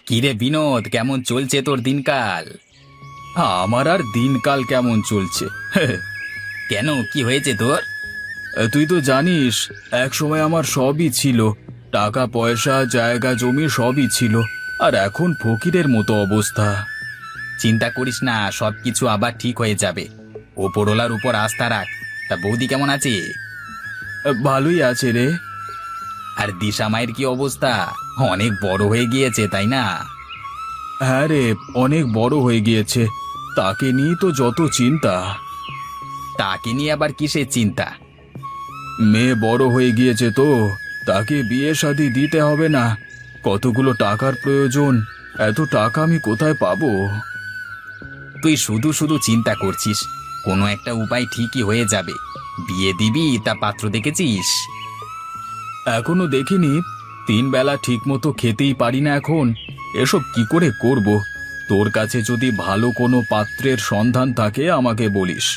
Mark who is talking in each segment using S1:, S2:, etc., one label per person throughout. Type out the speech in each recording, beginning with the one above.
S1: কিরে বিনোদ, কেমন চলছে তোর দিনকাল? আমার আর দিনকাল কেমন চলছে? কেন, কি হয়েছে তোর? তুই তো জানিস, এক সময় আমার সবই ছিল। টাকা পয়সা জায়গা জমি সবই ছিল। আর এখন ফকিরের মতো অবস্থা। চিন্তা করিস না, সবকিছু আবার ঠিক হয়ে যাবে। ওপরওয়ালার উপর আস্থা রাখ। তা বৌদি কেমন আছে? ভালোই আছে রে। আর দিশা মায়ের কি অবস্থা? অনেক বড় হয়ে গিয়েছে, তাই না? হ্যাঁ রে, অনেক বড় হয়ে গিয়েছে। তাকে নিয়ে তো যত চিন্তা। তাকে নিয়ে আবার কিসের চিন্তা? মেয়ে বড় হয়ে গিয়েছে তো, তাকে বিয়ে শাদী দিতে হবে না? কতগুলো টাকার প্রয়োজন। এত টাকা আমি কোথায় পাবো? তুই শুধু শুধু চিন্তা করছিস। কোনো একটা উপায় ঠিকই হয়ে যাবে। বিয়ে দিবি তা পাত্র দেখেছিস? এখনো দেখিনি। 3 বেলা ঠিক মতো খেতেই পারি না এখন। এসব কি করে করব? তোর কাছে যদি ভালো কোনো পাত্রের সন্ধান থাকে আমাকে বলিস।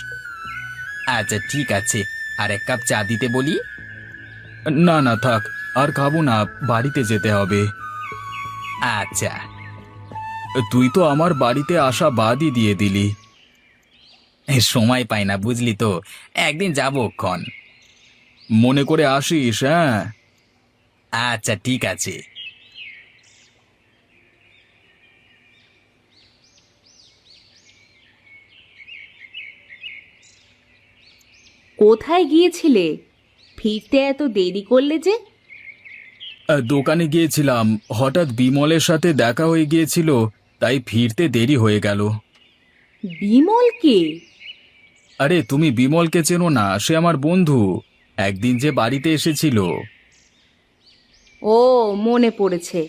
S1: আচ্ছা ঠিক আছে, আর 1 কাপ চা দিতে বলি। না না থাক, আর খাবো না, বাড়িতে যেতে হবে। আচ্ছা। তুই তো আমার বাড়িতে আসা বাদই দিয়ে দিলি। সময় পাই না বুঝলি তো, একদিন যাবো ক্ষণ। মনে করে আসিস, হ্যাঁ? আচ্ছা ঠিক আছে।
S2: কোথায় গিয়েছিলে? ফিরতে এত দেরি করলে যে?
S1: দোকানে গিয়েছিলাম, হঠাৎ বিমলের সাথে দেখা হয়ে গিয়েছিল, তাই ফিরতে দেরি হয়ে গেল।
S2: বিমল কে?
S1: আরে তুমি বিমলকে চেনো না? সে আমার বন্ধু। একদিন যে বাড়িতে এসেছিল।
S2: ও, মনে পড়েছে।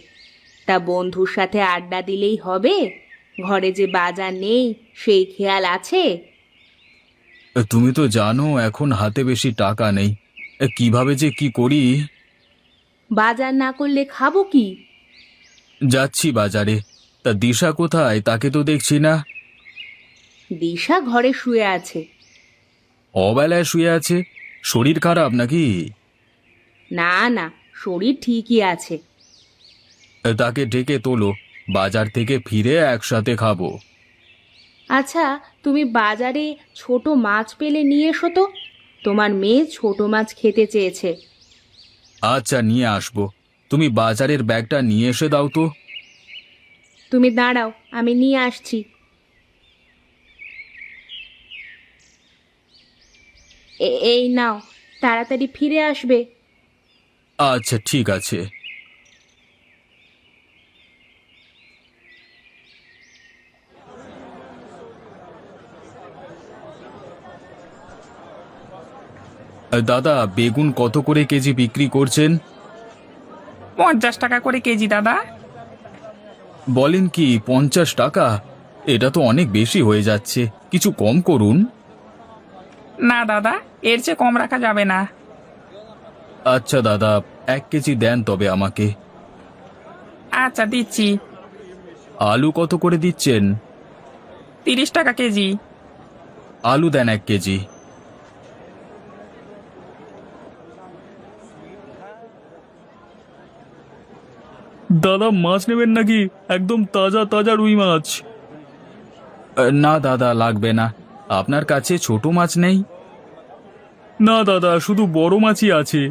S2: তা বন্ধুর সাথে আড্ডা দিলেই হবে? ঘরে যে বাজার নেই সেই খেয়াল আছে?
S1: তুমি তো জানো এখন হাতে বেশি টাকা নেই। কিভাবে যে কি করি।
S2: বাজার না করলে খাবো কি?
S1: যাচ্ছি বাজারে। তা দিশা কোথায়? তাকে তো দেখছি না।
S2: দিশা ঘরে শুয়ে আছে।
S1: অবেলায় শুয়ে আছে? শরীর খারাপ নাকি?
S2: না না, শরীর ঠিকই আছে।
S1: তাকে ডেকে তোলো, বাজার থেকে ফিরে একসাথে খাবো।
S2: আচ্ছা, তুমি বাজারে ছোট মাছ পেলে নিয়ে এসো তো। তোমার মেয়ে ছোট মাছ খেতে চেয়েছে।
S1: আচ্ছা নিয়ে আসবো। তুমি বাজারের ব্যাগটা নিয়ে এসে দাও তো।
S2: তুমি দাঁড়াও, আমি নিয়ে আসছি। এই নাও, তাড়াতাড়ি ফিরে আসবে।
S1: আচ্ছা ঠিক আছে। দাদা, বেগুন কত করে কেজি বিক্রি করছেন?
S3: 50 টাকা করে কেজি দাদা।
S1: বলেন কি, 50 টাকা? এটা তো অনেক বেশি হয়ে যাচ্ছে, কিছু কম করুন।
S3: না দাদা, এর চেয়ে কম রাখা যাবে না।
S1: আচ্ছা দাদা, 1 কেজি দেন তবে আমাকে।
S3: আচ্ছা দিচ্ছি।
S1: আলু কত করে দিচ্ছেন?
S3: 30 টাকা কেজি।
S1: আলু দেন 1 কেজি। দাদা মাছ নেবেন নাকি? একদম তাজা তাজা রুই মাছ। না দাদা, লাগবে না। আপনার কাছে ছোট মাছ নেই? না দাদা, শুধু বড় মাছই আছে।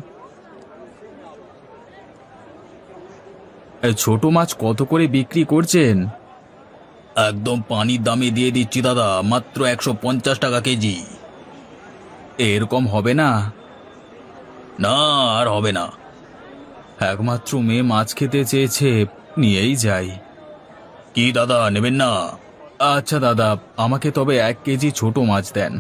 S1: ছোট মাছ কত করে বিক্রি করছেন? একদম পানির দামে দিয়ে দিচ্ছি দাদা, মাত্র 150 টাকা কেজি। এরকম হবে না? না, আর হবে না। একমাত্র মেয়ে মাছ খেতে চেয়েছে, নিয়েই যাই। কি দাদা, নেবেন না? আচ্ছা দাদা, আমাকে তবে 1 কেজি ছোট মাছ দেন।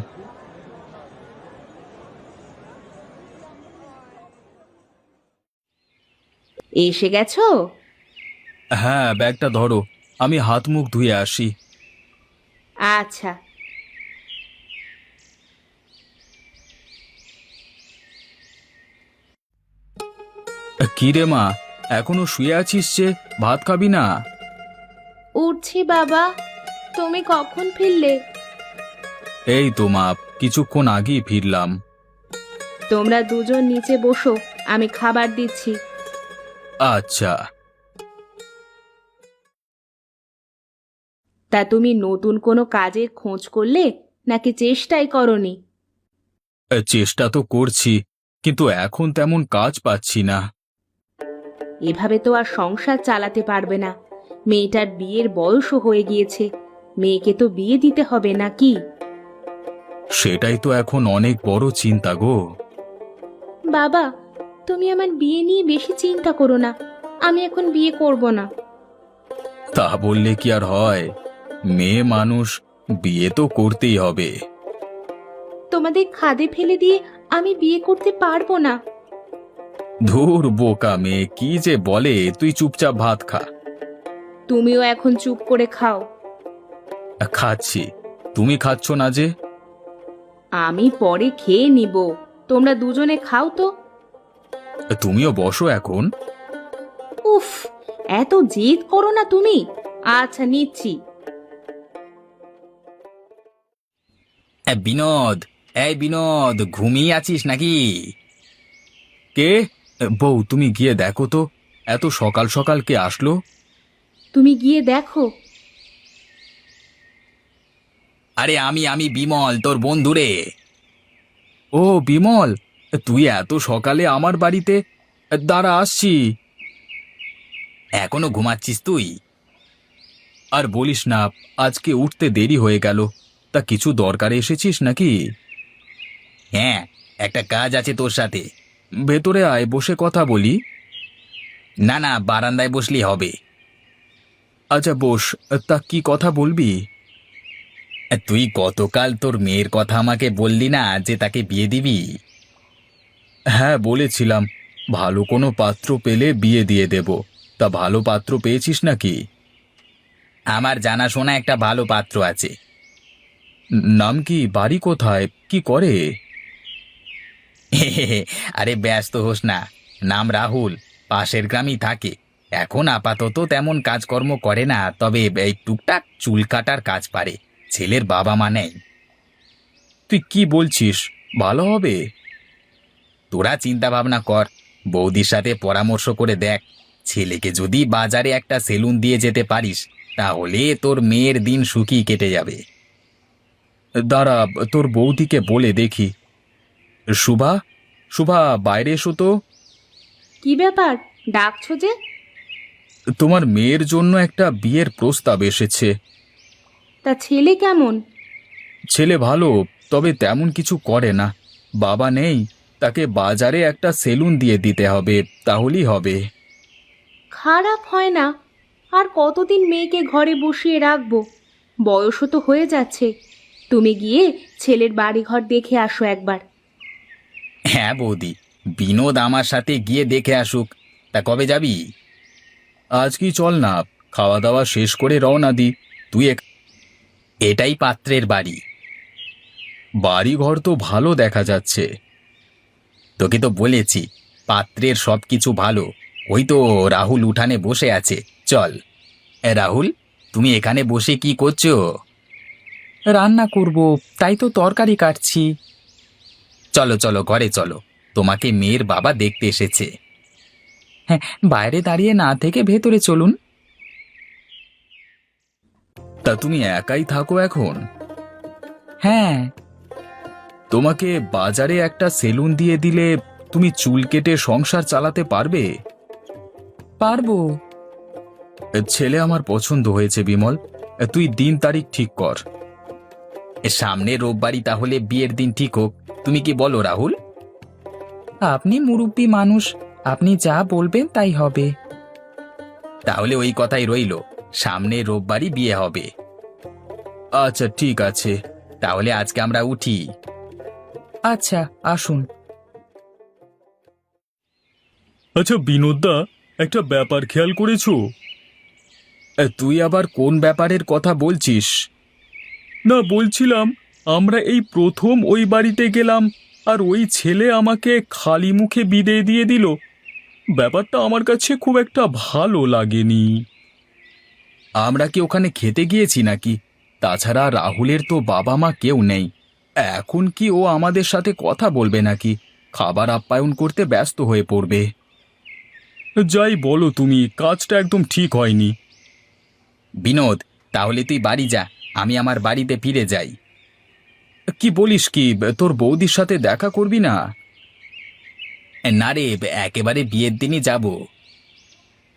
S2: এসে গেছো?
S1: হ্যাঁ, ব্যাগটা ধরো, আমি হাত মুখ ধুয়ে আসি।
S2: আচ্ছা।
S1: কি রে মা, এখনো শুয়ে আছিস যে? ভাত খাবি না?
S2: উঠছি বাবা। তুমি কখন ফিরলে?
S1: এই তো মা, কিছুক্ষণ আগেই ফিরলাম।
S2: তোমরা দুজন নিচে বসো, আমি খাবার দিচ্ছি।
S1: আচ্ছা।
S2: তা তুমি নতুন কোনো কাজের খোঁজ করলে নাকি চেষ্টাই করনি?
S1: চেষ্টা তো করছি, কিন্তু এখন তেমন কাজ পাচ্ছি না।
S2: এভাবে তো আর সংসার চালাতে পারবে না। মেয়েটার বিয়ের বয়সও হয়ে গিয়েছে, মেয়েকে তো বিয়ে দিতে হবে নাকি?
S1: সেটাই তো এখন অনেক বড় চিন্তা গো।
S2: বাবা, তুমি আমার বিয়ে নিয়ে বেশি চিন্তা করো না, আমি এখন বিয়ে করব না।
S1: তা বললে কি আর হয়? মেয়ে মানুষ, বিয়ে তো করতেই হবে।
S2: তোমাদের খাদে ফেলে দিয়ে আমি বিয়ে করতে পারবো না।
S1: ধুর বোকা মেয়ে, কি যে বলে! তুই চুপচাপ ভাত খা।
S2: তুমিও এখন চুপ করে খাও।
S1: খাচ্ছি। তুমি খাচ্ছ না যে?
S2: আমি পরে খেয়ে নিব, তোমরা দুজনে খাও তো।
S1: তুমিও বসো এখন।
S2: উফ, এত জেদ করো না তুমি। আচ্ছা, নিচ্ছি।
S1: বিনোদ, এই বিনোদ, ঘুমিয়ে আছিস নাকি? কে? বউ, তুমি গিয়ে দেখো তো, এত সকাল সকাল কে আসলো?
S2: তুমি গিয়ে দেখো।
S1: আরে আমি বিমল, তোর বন্ধু রে। ও বিমল, তুই এত সকালে আমার বাড়িতে? দাঁড়া, আসছি। এখনো ঘুমাচ্ছিস তুই? আর বলিস না, আজকে উঠতে দেরি হয়ে গেল। তা কিছু দরকারে এসেছিস নাকি? হ্যাঁ, একটা কাজ আছে তোর সাথে। ভেতরে আয়, বসে কথা বলি। না না, বারান্দায় বসলেই হবে। আচ্ছা বস। তা কি কথা বলবি? তুই গতকাল তোর মেয়ের কথা আমাকে বললি না যে তাকে বিয়ে দিবি? হ্যাঁ বলেছিলাম, ভালো কোনো পাত্র পেলে বিয়ে দিয়ে দেব। তা ভালো পাত্র পেয়েছিস নাকি? আমার জানাশোনা একটা ভালো পাত্র আছে। নাম কি? বাড়ি কোথায়? কি করে? আরে ব্যস্ত হোস না, নাম রাহুল, পাশের গ্রামই থাকে। এখন আপাতত তেমন কাজকর্ম করে না, তবে এই টুকটাক চুল কাটার কাজ পারে। ছেলের বাবা মা নেই। তুই কি বলছিস? ভালো হবে? তোরা চিন্তা ভাবনা কর, বৌদির সাথে পরামর্শ করে দেখ। ছেলেকে যদি বাজারে একটা সেলুন দিয়ে যেতে পারিস, তাহলে তোর মেয়ের দিন সুখী কেটে যাবে। দাঁড়া, তোর বৌদিকে বলে দেখি। শুভা, শুভা, বাইরে এসো তো।
S2: কি ব্যাপার, ডাকছো যে?
S1: তোমার মেয়ের জন্য একটা বিয়ের প্রস্তাব এসেছে।
S2: তা ছেলে কেমন?
S1: ছেলে ভালো, তবে তেমন কিছু করে না। বাবা নেই, তাকে বাজারে একটা সেলুন দিয়ে দিতে হবে, তাহলেই হবে।
S2: খারাপ হয় না। আর কতদিন মেয়েকে ঘরে বসিয়ে রাখবো? বয়সও তো হয়ে যাচ্ছে। তুমি গিয়ে ছেলের বাড়িঘর দেখে আসো একবার।
S1: হ্যাঁ বৌদি, বিনোদ আমার সাথে গিয়ে দেখে আসুক। তা কবে যাবি? আজ কি চল না, খাওয়া দাওয়া শেষ করে রওনা দি। এটাই পাত্রের বাড়ি। বাড়িঘর তো ভালো দেখা যাচ্ছে। তোকে তো বলেছি, পাত্রের সব কিছু ভালো। ওই তো রাহুল উঠানে বসে আছে, চল। রাহুল, তুমি এখানে বসে কি করছো? রান্না করব, তাই তো তরকারি কাটছি। চলো চলো, ঘরে চলো, তোমাকে মেয়ের বাবা দেখতে এসেছে। হ্যাঁ, বাইরে দাঁড়িয়ে না থেকে ভেতরে চলুন। তা তুমি একাই থাকো এখন? হ্যাঁ। তোমাকে বাজারে একটা সেলুন দিয়ে দিলে তুমি চুল কেটে সংসার চালাতে পারবে? পারবো। ছেলে আমার পছন্দ হয়েছে বিমল, তুই দিন তারিখ ঠিক কর। সামনে রোববারই তাহলে বিয়ের দিন ঠিক হোক, তুমি কি বলো রাহুল? আপনি মুরব্বী মানুষ, আপনি যা বলবেন তাই হবে। তাহলে ওই কথাই রইল, সামনে রোববারই বিয়ে হবে। আচ্ছা ঠিক আছে, তাহলে আজকে আমরা উঠি। আচ্ছা, আসুন। আচ্ছা বিনোদদা, একটা ব্যাপার খেয়াল করেছো? তুই আবার কোন ব্যাপারের কথা বলছিস? না, বলছিলাম, আমরা এই প্রথম ওই বাড়িতে গেলাম, আর ওই ছেলে আমাকে খালি মুখে বিদায় দিয়ে দিল। ব্যাপারটা আমার কাছে খুব একটা ভালো লাগেনি। আমরা কি ওখানে খেতে গিয়েছি নাকি? তাছাড়া রাহুলের তো বাবা মা কেউ নেই। এখন কি ও আমাদের সাথে কথা বলবে নাকি? খাবার আপ্যায়ন করতে ব্যস্ত হয়ে পড়বে। যাই বলো তুমি, কাজটা একদম ঠিক হয়নি। বিনোদ, তাহলে তুই বাড়ি যা, আমি আমার বাড়িতে ফিরে যাই। কি বলিস কি, তোর বৌদির সাথে দেখা করবি না? না রে, একেবারে বিয়ের দিনই যাব।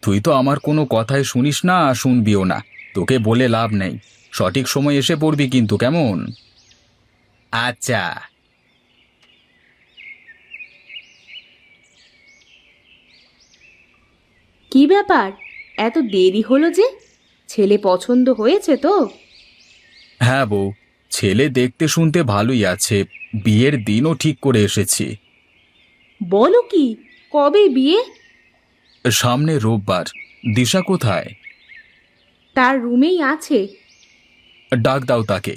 S1: তুই তো আমার কোনো কথাই শুনিস না, শুনবিও না। তোকে বলে লাভ নেই, সঠিক সময় এসে পড়বি কিন্তু, কেমন? আচ্ছা।
S2: কি ব্যাপার, এত দেরি হলো যে? ছেলে পছন্দ হয়েছে তো?
S1: হ্যাঁ বউ, ছেলে দেখতে শুনতে ভালোই আছে, বিয়ের দিনও ঠিক করে এসেছি।
S2: বলো কি, কবে বিয়ে?
S1: সামনে রোববার। দিশা কোথায়?
S2: তার রুমেই আছে।
S1: ডাক দাও তাকে।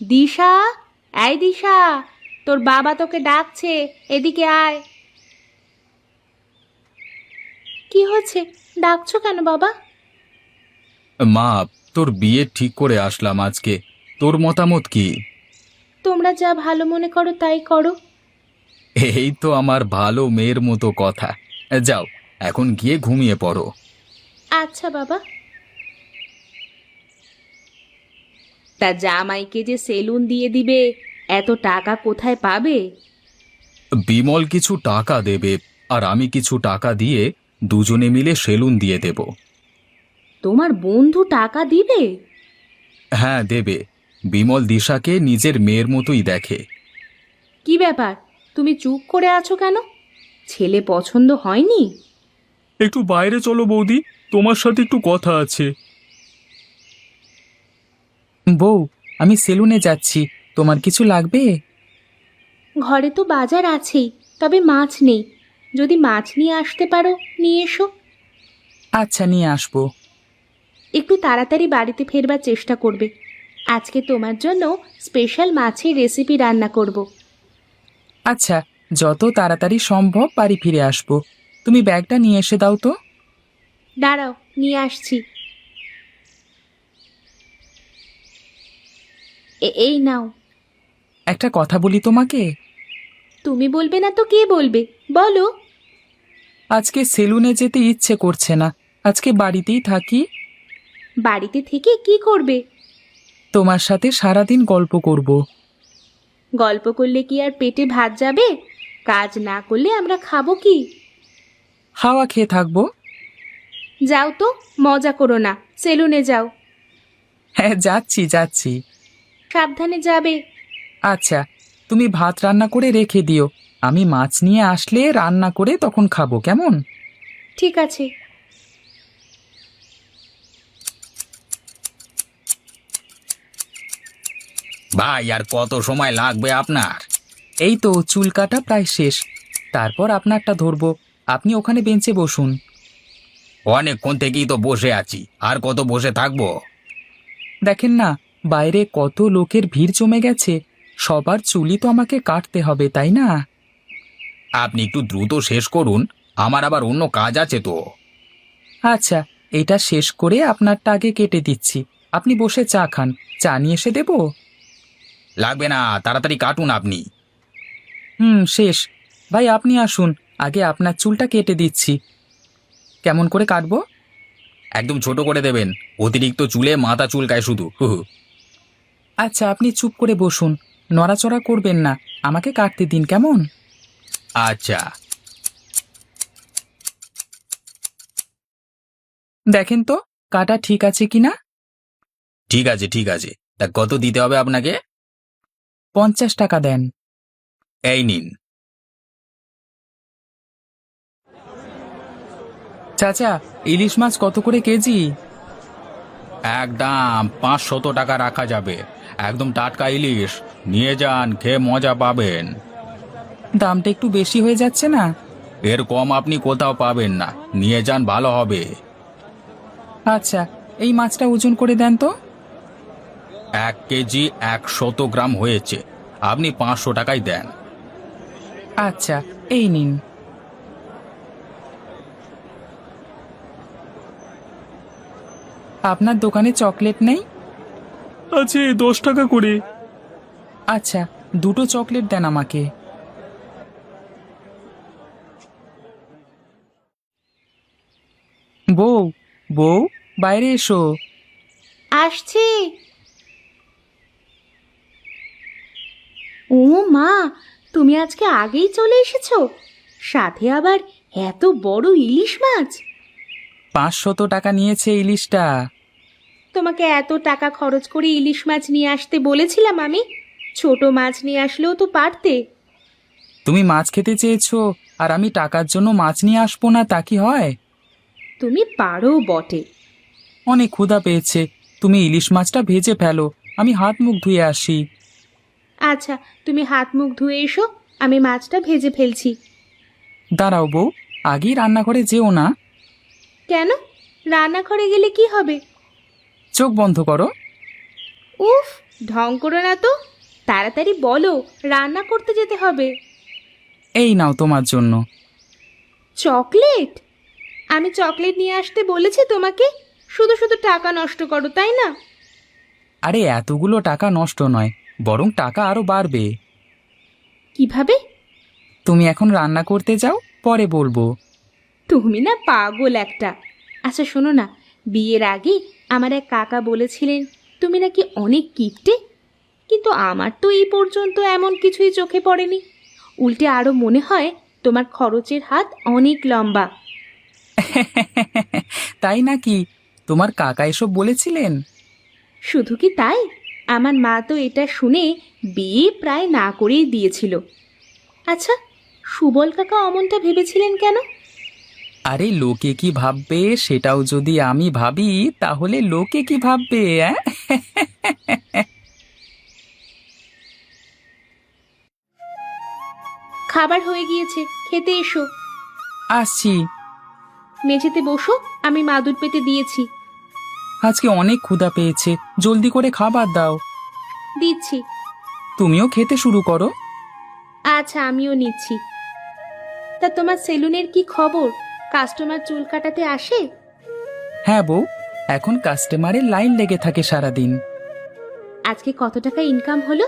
S2: দিশা, এই দিশা, তোর বাবা তোকে ডাকছে, এদিকে আয়। কি হচ্ছে, ডাকছো কেন বাবা?
S1: মা, তোর বিয়ে ঠিক করে আসলাম আজকে, তোর মতামত কি?
S2: তোমরা যা ভালো মনে করো তাই করো।
S1: এই তো আমার ভালো মেয়ের মতো কথা। যাও, এখন গিয়ে ঘুমিয়ে পড়ো।
S2: আচ্ছা বাবা। তা জামাইকে যে সেলুন দিয়ে দিবে, এত টাকা কোথায় পাবে?
S1: বিমল কিছু টাকা দেবে, আর আমি কিছু টাকা দিয়ে দুজনে মিলে সেলুন দিয়ে দেব।
S2: তোমার বন্ধু টাকা দিবে?
S1: হ্যাঁ দেবে, বিমল দিশাকে নিজের মেয়ের মতোই দেখে।
S2: কি ব্যাপার, তুমি চুপ করে আছো কেন? ছেলে পছন্দ হয়নি?
S1: একটু বাইরে চলো বৌদি, তোমার সাথে একটু কথা আছে।
S3: বউ, আমি সেলুনে যাচ্ছি, তোমার কিছু লাগবে?
S2: ঘরে তো বাজার আছেই, তবে মাছ নেই। যদি মাছ নিয়ে আসতে পারো নিয়ে এসো।
S3: আচ্ছা, নিয়ে আসবো।
S2: একটু তাড়াতাড়ি বাড়িতে ফেরবার চেষ্টা করবে। আজকে তোমার জন্য স্পেশাল মাছের রেসিপি রান্না করব।
S3: আচ্ছা, যত তাড়াতাড়ি সম্ভব বাড়ি ফিরে আসবো। তুমি ব্যাগটা নিয়ে এসে দাও তো।
S2: দাঁড়াও, নিয়ে আসছি। এই নাও।
S3: একটা কথা বলি তোমাকে।
S2: তুমি বলবে না তো কে বলবে, বলো।
S3: আজকে সেলুনে যেতে ইচ্ছে করছে না, আজকে বাড়িতেই থাকি।
S2: বাড়িতে থেকে কি করবে?
S3: তোমার সাথে সারাদিন গল্প করব।
S2: গল্প করলে কি আর পেটে ভাত যাবে? কাজ না করলে আমরা খাবো কি?
S3: হাওয়া খেয়ে থাকবো।
S2: যাও তো, মজা করো না, সেলুনে যাও।
S3: হ্যাঁ, যাচ্ছি যাচ্ছি।
S2: সাবধানে যাবে।
S3: আচ্ছা, তুমি ভাত রান্না করে রেখে দিও, আমি মাছ নিয়ে আসলে রান্না করে তখন খাবো, কেমন?
S2: ঠিক আছে।
S1: ভাই, আর কত সময় লাগবে আপনার?
S3: এই তো চুল কাটা প্রায় শেষ, তারপর আপনারটা ধরবো। আপনি ওখানে বেঞ্চে বসুন।
S1: অনেকক্ষণ থেকেই তো বসে আছি, আর কত বসে থাকবো?
S3: দেখেন না, বাইরে কত লোকের ভিড় জমে গেছে, সবার চুলই তো আমাকে কাটতে হবে, তাই না?
S1: আপনি একটু দ্রুত শেষ করুন, আমার আবার অন্য কাজ আছে তো।
S3: আচ্ছা, এটা শেষ করে আপনারটা আগে কেটে দিচ্ছি। আপনি বসে চা খান, চা নিয়ে এসে দেবো?
S1: লাগবে না, তাড়াতাড়ি কাটুন আপনি।
S3: শেষ। ভাই আপনি আসুন, আগে আপনার চুলটা কেটে দিচ্ছি। কেমন করে কাটবো?
S1: একদম ছোট করে দেবেন, অতিরিক্ত চুলে মাথা চুলকায় শুধু। হু হু।
S3: আচ্ছা, আপনি চুপ করে বসুন, নড়াচড়া করবেন না, আমাকে কাটতে দিন, কেমন?
S1: আচ্ছা।
S3: দেখেন তো কাটা ঠিক আছে কিনা।
S1: ঠিক আছে ঠিক আছে, তা কত দিতে হবে আপনাকে?
S3: 50 টাকা দেন।
S1: এই নিন।
S3: চাচা, ইলিশ মাছ কত করে কেজি?
S1: একদম 500 টাকা রাখা যাবে, একদম টাটকা ইলিশ, নিয়ে যান, খেয়ে মজা পাবেন।
S3: দামটা একটু বেশি হয়ে যাচ্ছে না?
S1: এর কম আপনি কোথাও পাবেন না, নিয়ে যান, ভালো হবে।
S3: আচ্ছা, এই মাছটা ওজন করে দেন তো।
S1: 1 কেজি 100 গ্রাম হয়েছে, আপনি 500 টাকাই দেন।
S3: আচ্ছা, এই নিন। আপনার দোকানে চকলেট নেই?
S1: আছে, 10 টাকা করে।
S3: আচ্ছা, দুটো চকলেট দেন আমাকে। বউ, বউ, বাইরে এসো।
S2: আসছি। ও মা, তুমি আজকে আগেই চলে এসেছো, সাথে আবার এত বড় ইলিশ মাছ।
S3: 500 টাকা নিয়েছে ইলিশটা।
S2: তোমাকে এত টাকা খরচ করে ইলিশ মাছ নিয়ে আসতে বলেছিলাম আমি? ছোট মাছ নিয়ে আসলেও তো পারতে।
S3: তুমি মাছ খেতে চেয়েছো আর আমি টাকার জন্য মাছ নিয়ে আসবো না, তা কি হয়?
S2: তুমি পারো বটে।
S3: অনেক ক্ষুধা পেয়েছে, তুমি ইলিশ মাছটা ভেজে ফেলো, আমি হাত মুখ ধুয়ে আসি।
S2: আচ্ছা, তুমি হাত মুখ ধুয়ে এসো, আমি মাছটা ভেজে ফেলছি।
S3: দাঁড়াও বউ, আগেই রান্নাঘরে যেও না।
S2: কেন? রান্নাঘরে গেলে কি হবে?
S3: চোখ বন্ধ করো।
S2: উফ, ঢং করো না তো, তাড়াতাড়ি বলো, রান্না করতে যেতে হবে।
S3: এই নাও তোমার জন্য।
S2: চকলেট? আমি চকলেট নিয়ে আসতে বলেছি তোমাকে? শুধু শুধু টাকা নষ্ট করো, তাই না?
S3: আরে এতগুলো টাকা নষ্ট নয়, বরং টাকা আরো বাড়বে।
S2: কিভাবে?
S3: তুমি এখন রান্না করতে যাও, পরে বলবো।
S2: তুমি না পাগল একটা। আচ্ছা শোনো না, বিয়ের আগে আমার এক কাকা বলেছিলেন তুমি নাকি অনেক কিপটে, কিন্তু আমার তো এই পর্যন্ত এমন কিছুই চোখে পড়েনি। উল্টে আরো মনে হয় তোমার খরচের হাত অনেক লম্বা।
S3: তাই নাকি? তোমার কাকা এসব বলেছিলেন?
S2: শুধু কি তাই, আমার মা তো এটা শুনে বিয়ে প্রায় না করেই দিয়েছিল। আচ্ছা, সুবল কাকা অমনটা ভেবেছিলেন কেন?
S3: আরে লোকে কি ভাববে সেটাও যদি আমি ভাবি, তাহলে লোকে কি ভাববে?
S2: খাবার হয়ে গিয়েছে, খেতে এসো।
S3: আসছি।
S2: মেঝেতে বসো, আমি মাদুর পেতে দিয়েছি।
S3: আজকে অনেক ক্ষুধা পেয়েছে, জলদি করে খাবার দাও।
S2: দিচ্ছি।
S3: তুমিও খেতে শুরু করো।
S2: আচ্ছা, আমিও নিচ্ছি। তা তোমার সেলুনের কি খবর? কাস্টমার চুল কাটাতে আসে?
S3: হ্যাঁ বউ, এখন কাস্টমারের লাইন লেগে থাকে সারাদিন।
S2: আজকে কত টাকা ইনকাম হলো?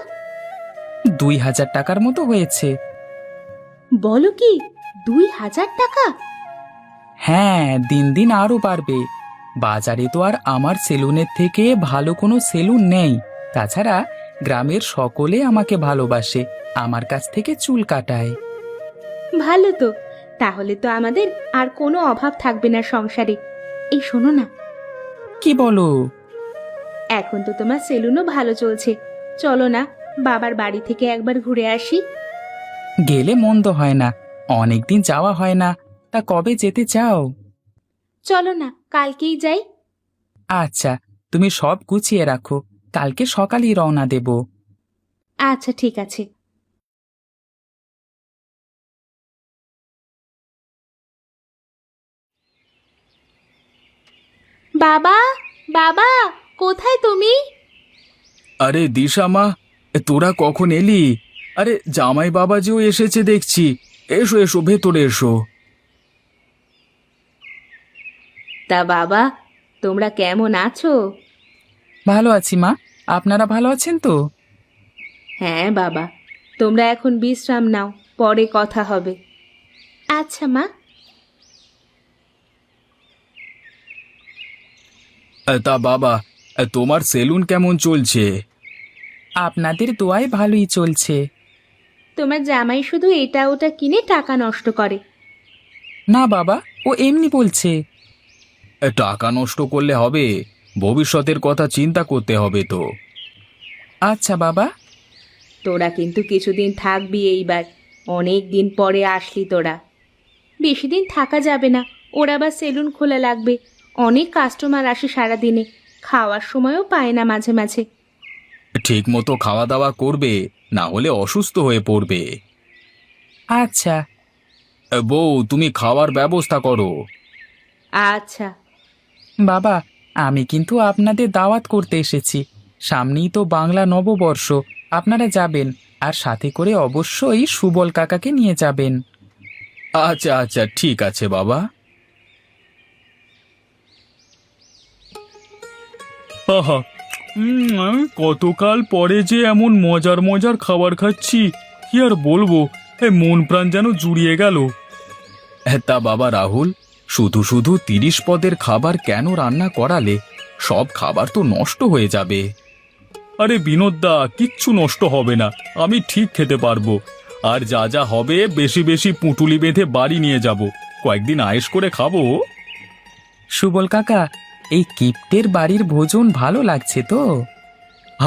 S3: 2000 টাকার মতো হয়েছে।
S2: বলো কি, 2000 টাকা?
S3: হ্যাঁ, দিন দিন আরো বাড়বে। বাজারে তো আর আমার সেলুনের থেকে ভালো কোনো সেলুন নেই। তাছাড়া গ্রামের সকলে আমাকে ভালোবাসে, আমার কাছ থেকে চুল কাটায়।
S2: ভালো তো, তাহলে তো আমাদের আর কোনো অভাব থাকবে না সংসারে। এই শোনো না,
S3: কি বলো?
S2: এখন তো তোমার সেলুনও ভালো চলছে, চলো না বাবার বাড়ি থেকে একবার ঘুরে আসি।
S3: গেলে মন্দ হয় না, অনেকদিন যাওয়া হয় না। তা কবে যেতে চাও?
S2: চলো না, কালকেই যাই।
S3: আচ্ছা, তুমি সব গুছিয়ে রাখো, কালকে সকালেই রওনা দেব।
S2: আচ্ছা ঠিক আছে। বাবা, বাবা, কোথায় তুমি?
S1: আরে দিশা মা, তোরা কখন এলি? আরে জামাই বাবাজিও এসেছে দেখছি। এসো এসো, ভেতরে এসো।
S2: তা বাবা, তোমরা কেমন আছো?
S3: ভালো আছি মা, আপনারা ভালো আছেন তো?
S2: হ্যাঁ বাবা, তোমরা এখন বিশ্রাম নাও, পরে কথা হবে। আচ্ছা মা।
S1: তা বাবা, তোমার সেলুন কেমন চলছে?
S3: আপনাদের দোয়ায় ভালোই চলছে।
S2: তোমার জামাই শুধু এটা ওটা কিনে টাকা নষ্ট করে।
S3: না বাবা, ও এমনি বলছে।
S1: টাকা নষ্ট করলে হবে? ভবিষ্যতের কথা চিন্তা করতে হবে তো।
S3: আচ্ছা বাবা।
S2: তোরা কিন্তু কিছুদিন থাকবি এইবার, অনেক দিন পরে আসলি তোরা। বেশি দিন থাকা যাবে না, ওর আবার সেলুন খোলা লাগবে। অনেক কাস্টমার আসে সারাদিনে, খাওয়ার সময়ও পায় না মাঝে মাঝে।
S1: ঠিক মতো খাওয়া দাওয়া করবে, না হলে অসুস্থ হয়ে পড়বে।
S3: আচ্ছা।
S1: বউ, তুমি খাওয়ার ব্যবস্থা করো।
S2: আচ্ছা।
S3: বাবা, আমি কিন্তু আপনাদের দাওয়াত করতে এসেছি। সামনেই তো বাংলা নববর্ষ, আপনারা যাবেন, আর সাথে করে অবশ্যই সুবল কাকাকে নিয়ে যাবেন।
S1: আচ্ছা আচ্ছা, ঠিক আছে বাবা। আহা, আমি কতকাল পরে যে এমন মজার মজার খাবার খাচ্ছি, কি আর বলবো, মন প্রাণ যেন জুড়িয়ে গেল। তা বাবা রাহুল, শুধু শুধু 30 পদের খাবার কেন রান্না করালে? সব খাবার তো নষ্ট হয়ে যাবে। আরে বিনোদদা, কিচ্ছু নষ্ট হবে না, আমি ঠিক খেতে পারবো। আর যা যা হবে বেশি বেশি পুঁটুলি বেঁধে বাড়ি নিয়ে যাব, কয়েকদিন আয়েশ করে খাবো।
S3: সুবল কাকা, এই কিপ্টের বাড়ির ভোজন ভালো লাগছে তো?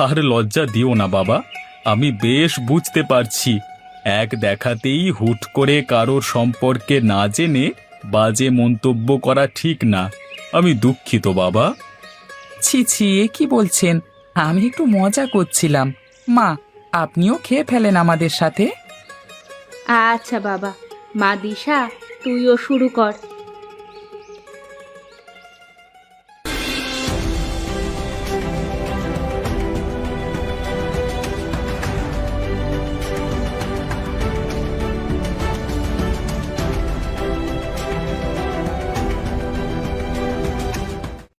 S1: আর লজ্জা দিও না বাবা, আমি বেশ বুঝতে পারছি এক দেখাতেই হুট করে কারোর সম্পর্কে না জেনে বাজে মন্তব্য করা ঠিক না। আমি দুঃখিত বাবা।
S3: ছি ছি, এ কি বলছেন? আমি একটু মজা করছিলাম। মা, আপনিও খেয়ে ফেলেন আমাদের সাথে।
S2: আচ্ছা বাবা, মা দিশা তুইও শুরু কর।